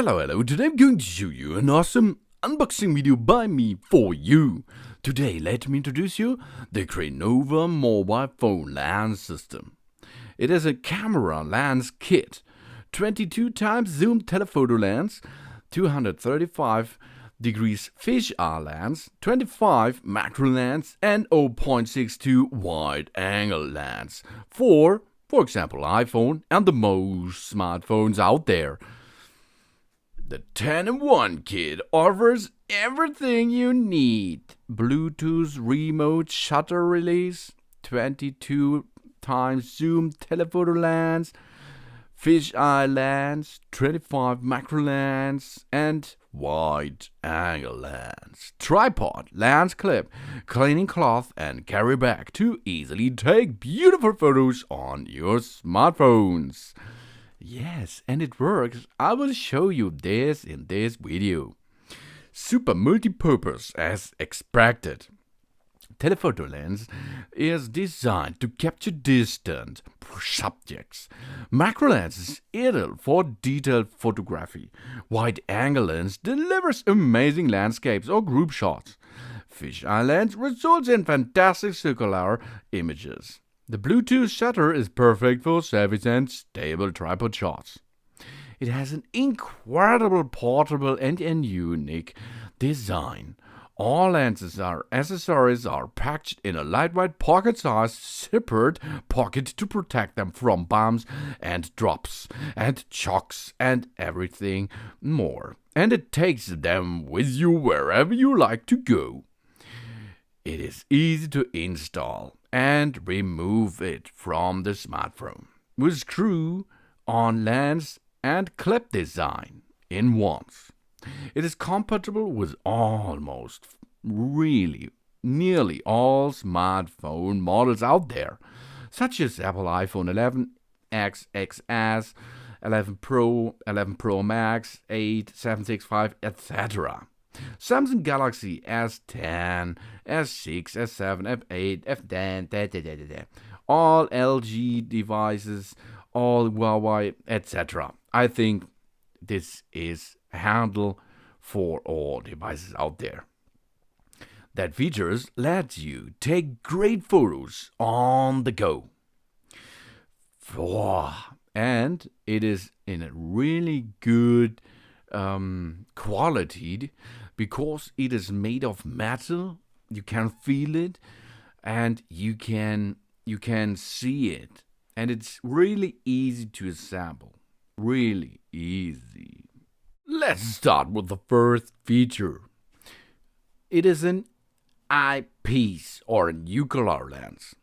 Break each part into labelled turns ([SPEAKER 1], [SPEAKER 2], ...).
[SPEAKER 1] Hello, today I'm going to show you an awesome unboxing video by me for you. Today, let me introduce you the Crenova mobile phone lens system. It is a camera lens kit, 22 times zoom telephoto lens, 235 degrees fisheye lens, 25 macro lens, and 0.62 wide angle lens for example, iPhone and the most smartphones out there. The 10-in-1 kit offers everything you need. Bluetooth remote shutter release, 22 times zoom telephoto lens, fisheye lens, 25 macro lens, and wide angle lens. Tripod, lens clip, cleaning cloth, and carry bag to easily take beautiful photos on your smartphones. Yes, and it works. I will show you this in this video. Super multi-purpose as expected. Telephoto lens is designed to capture distant subjects. Macro lens is ideal for detailed photography. Wide angle lens delivers amazing landscapes or group shots. Fisheye lens results in fantastic circular images. The Bluetooth shutter is perfect for selfies and stable tripod shots. It has an incredible portable and unique design. All lenses or accessories are packaged in a lightweight pocket-sized zippered pocket to protect them from bumps and drops and shocks and everything more. And it takes them with you wherever you like to go. It is easy to install and remove it from the smartphone with screw-on lens and clip design in once. It is compatible with nearly all smartphone models out there, such as Apple iPhone 11, XS, 11 Pro, 11 Pro Max, 8, 765, etc. Samsung Galaxy S10, S6, S7, F8, F10, all LG devices, all Huawei, etc. I think this is a handle for all devices out there. That features lets you take great photos on the go. And it is in a really good quality because it is made of metal. You can feel it and you can see it, and it's really easy to assemble. Really easy. Let's start with the first feature. It is an eyepiece or a nuclear lens.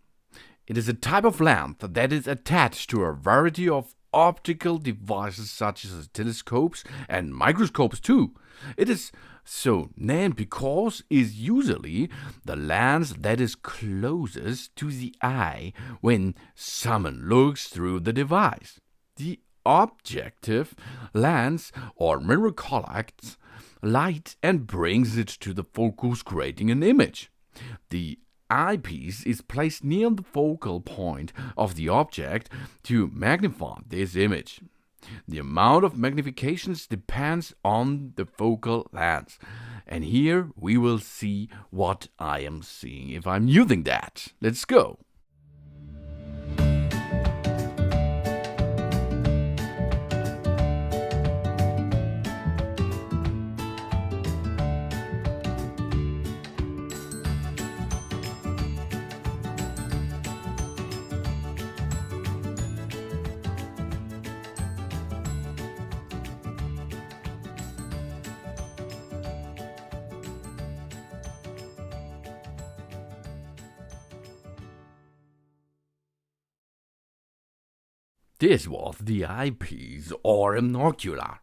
[SPEAKER 1] It is a type of lens that is attached to a variety of optical devices such as telescopes and microscopes too. It is so named because it is usually the lens that is closest to the eye when someone looks through the device. The objective lens or mirror collects light and brings it to the focus, creating an image. The eyepiece is placed near the focal point of the object to magnify this image. The amount of magnifications depends on the focal length. And here we will see what I am seeing if I'm using that. Let's go. This was the eyepiece or binocular,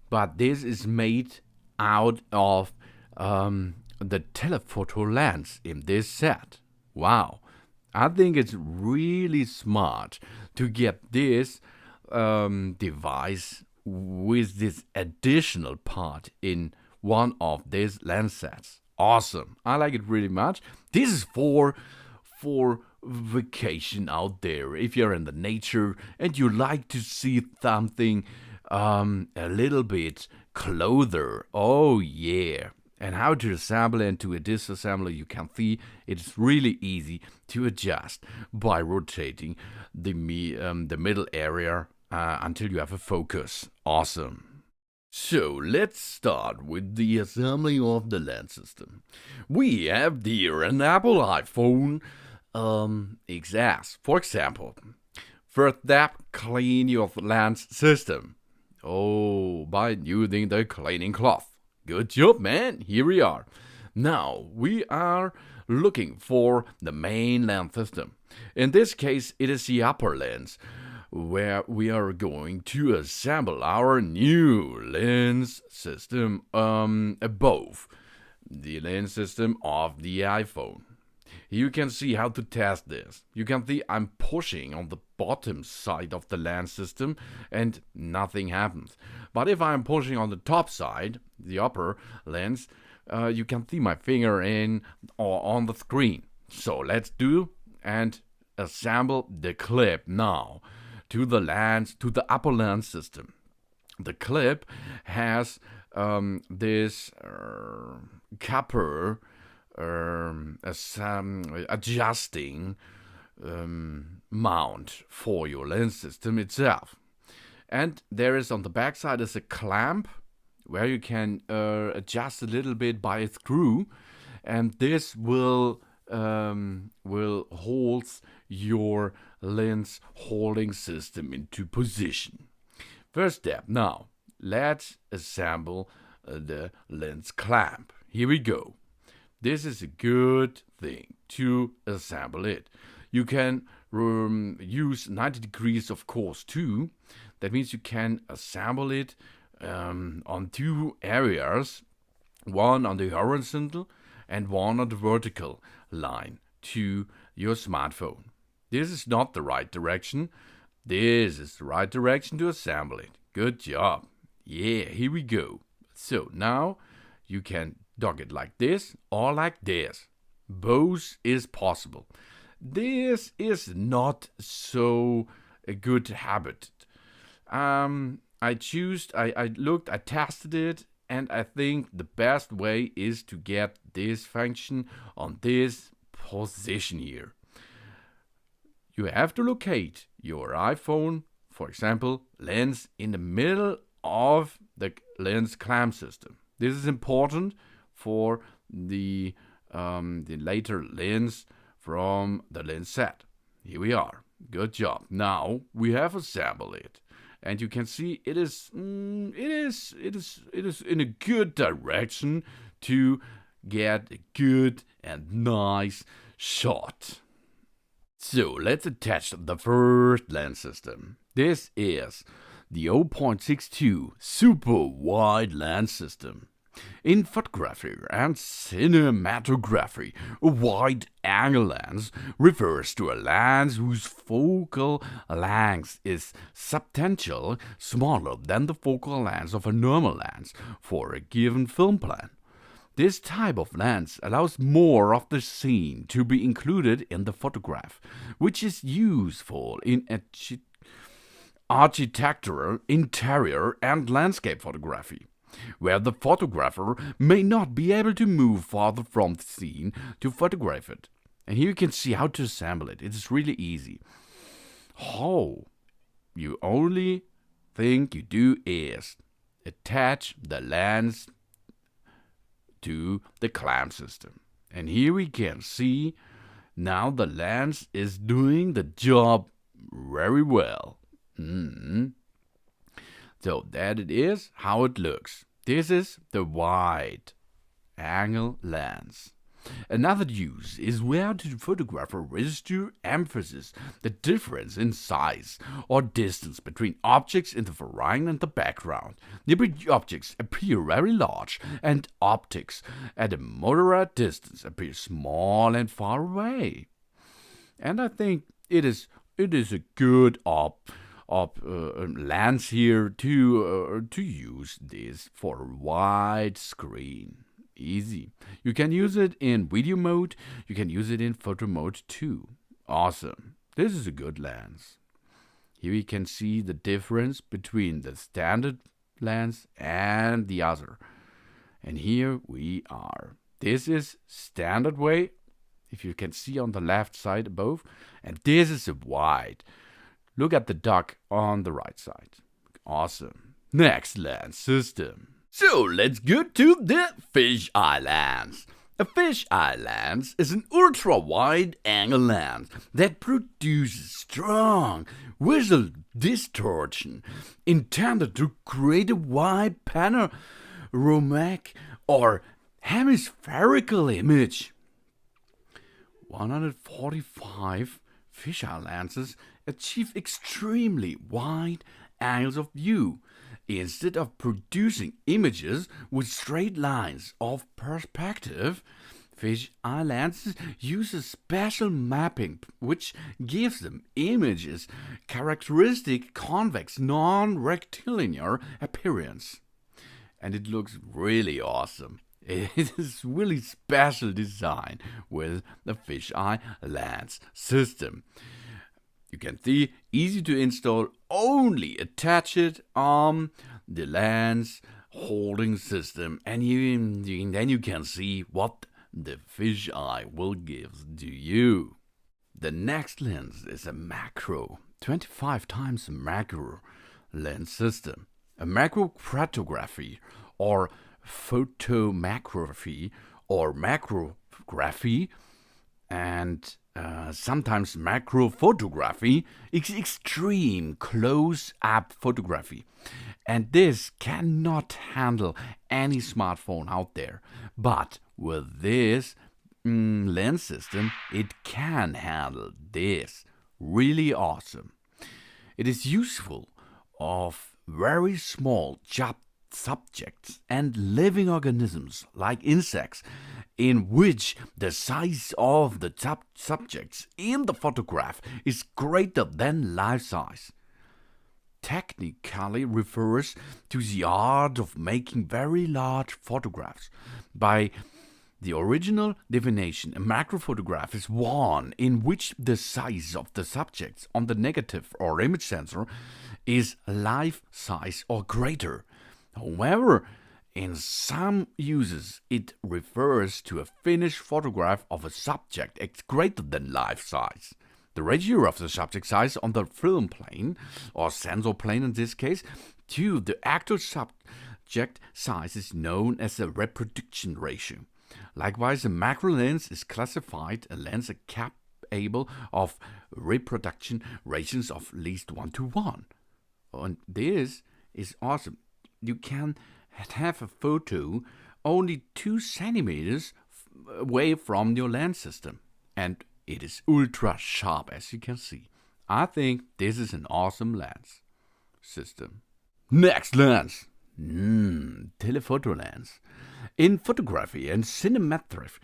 [SPEAKER 1] but this is made out of the telephoto lens in this set. Wow, I think it's really smart to get this device with this additional part in one of these lens sets. Awesome, I like it really much. This is for vacation out there. If you're in the nature and you like to see something a little bit closer. Oh yeah. And how to assemble into a disassembler, you can see it's really easy to adjust by rotating the middle area until you have a focus. Awesome. So let's start with the assembly of the lens system. We have here an Apple iPhone XS, for example. First step, clean your lens system. Oh, by using the cleaning cloth. Good job, man. Here we are. Now we are looking for the main lens system. In this case, it is the upper lens, where we are going to assemble our new lens system above the lens system of the iPhone. You can see how to test this. You can see I'm pushing on the bottom side of the lens system and nothing happens. But if I'm pushing on the top side, the upper lens, you can see my finger in or on the screen. So let's do and assemble the clip now to the lens, to the upper lens system. The clip has this copper adjusting mount for your lens system itself. And there is on the back side is a clamp where you can adjust a little bit by a screw, and this will hold your lens holding system into position. First step, now let's assemble the lens clamp. Here we go. This is a good thing to assemble it. You can use 90 degrees, of course, too. That means you can assemble it on two areas, one on the horizontal and one on the vertical line to your smartphone. This is not the right direction. This is the right direction to assemble it. Good job. Yeah, here we go. So now you can dock it like this or like this. Both is possible. This is not so a good habit. I looked, I tested it, and I think the best way is to get this function on this position here. You have to locate your iPhone, for example, lens in the middle of the lens clamp system. This is important for the later lens from the lens set. Here we are. Good job. Now we have assembled it, and you can see it is in a good direction to get a good and nice shot. So let's attach the first lens system. This is the 0.62 super wide lens system. In photography and cinematography, a wide-angle lens refers to a lens whose focal length is substantially smaller than the focal length of a normal lens for a given film plan. This type of lens allows more of the scene to be included in the photograph, which is useful in architectural, interior, and landscape photography, where the photographer may not be able to move farther from the scene to photograph it. And here you can see how to assemble it. It is really easy. How you only thing you do is attach the lens to the clamp system. And here we can see now the lens is doing the job very well. So that it is how it looks. This is the wide angle lens. Another use is where the photographer wishes to emphasize the difference in size or distance between objects in the foreground and the background. The objects appear very large, and objects at a moderate distance appear small and far away. And I think it is a good lens here to use this for a wide screen. Easy. You can use it in video mode. You can use it in photo mode too. Awesome. This is a good lens. Here you can see the difference between the standard lens and the other. And here we are. This is standard way, if you can see on the left side above, and this is a wide. Look at the duck on the right side. Awesome. Next lens system. So let's go to the fisheye lens. A fisheye lens is an ultra-wide angle lens that produces strong visual distortion intended to create a wide panoramic or hemispherical image. 145 fisheye lenses achieve extremely wide angles of view. Instead of producing images with straight lines of perspective, fisheye lenses use a special mapping which gives them images characteristic convex non-rectilinear appearance. And it looks really awesome. It is really special design with the fisheye lens system. You can see, easy to install, only attach it on the lens holding system, and then you can see what the fisheye will give to you. The next lens is a macro, 25 times macro lens system. A macro photography or photomacrography or macrography and sometimes macro photography is extreme close-up photography, and this cannot handle any smartphone out there. But with this lens system, it can handle this. Really awesome. It is useful of very small subjects and living organisms like insects, in which the size of the subjects in the photograph is greater than life size. Technically refers to the art of making very large photographs. By the original definition, a macro photograph is one in which the size of the subjects on the negative or image sensor is life size or greater. However, in some uses, it refers to a finished photograph of a subject greater than life size. The ratio of the subject size on the film plane, or sensor plane in this case, to the actual subject size is known as a reproduction ratio. Likewise, a macro lens is classified a lens capable of reproduction ratios of at least 1:1. And this is awesome. You can have a photo only 2 centimeters away from your lens system, and it is ultra sharp, as you can see. I think this is an awesome lens system. Next lens, telephoto lens. In photography and cinematography,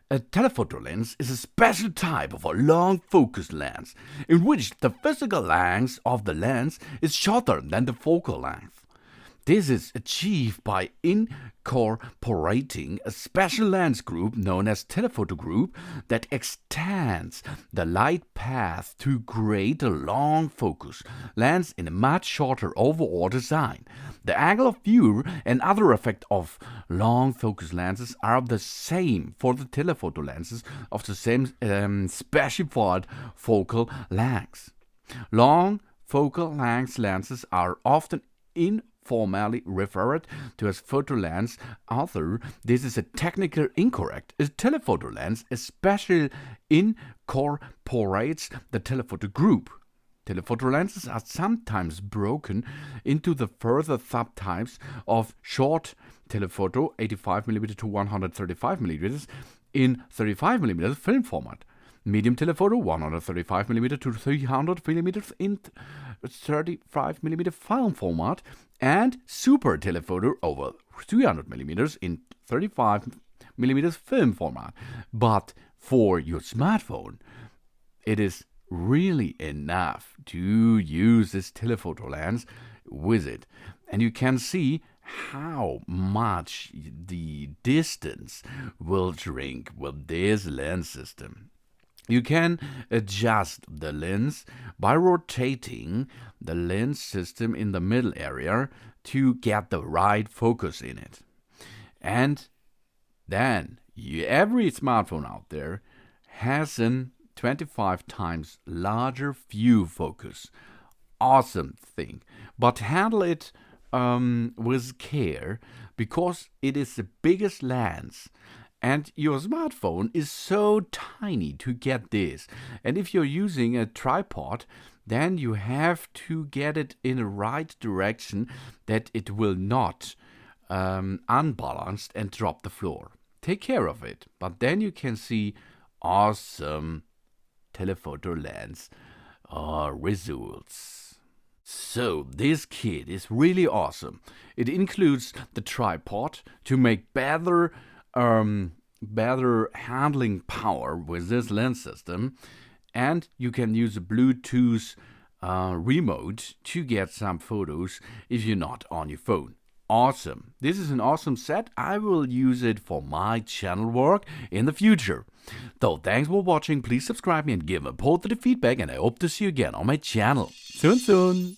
[SPEAKER 1] a telephoto lens is a special type of a long focus lens in which the physical length of the lens is shorter than the focal length. This is achieved by incorporating a special lens group known as telephoto group that extends the light path to create a long focus lens in a much shorter overall design. The angle of view and other effects of long focus lenses are the same for the telephoto lenses of the same specified focal length. Long focal length lenses are often informally referred to as photo lens, although this is a technical incorrect. A telephoto lens especially incorporates the telephoto group. Telephoto lenses are sometimes broken into the further subtypes of short telephoto 85mm to 135mm in 35mm film format, medium telephoto 135mm to 300mm in 35mm film format, and super telephoto over 300mm in 35mm film format. But for your smartphone, it is really enough to use this telephoto lens with it, and you can see how much the distance will shrink with this lens system. You can adjust the lens by rotating the lens system in the middle area to get the right focus in it. And then every smartphone out there has a 25 times larger view focus. Awesome thing. But handle it with care, because it is the biggest lens. And your smartphone is so tiny to get this. And if you're using a tripod, then you have to get it in the right direction that it will not unbalanced and drop the floor. Take care of it. But then you can see awesome telephoto lens results. So this kit is really awesome. It includes the tripod to make better handling power with this lens system, and you can use a Bluetooth remote to get some photos if you're not on your phone. Awesome. This is an awesome set. I will use it for my channel work in the future. So thanks for watching. Please subscribe me and give a positive feedback, and I hope to see you again on my channel soon.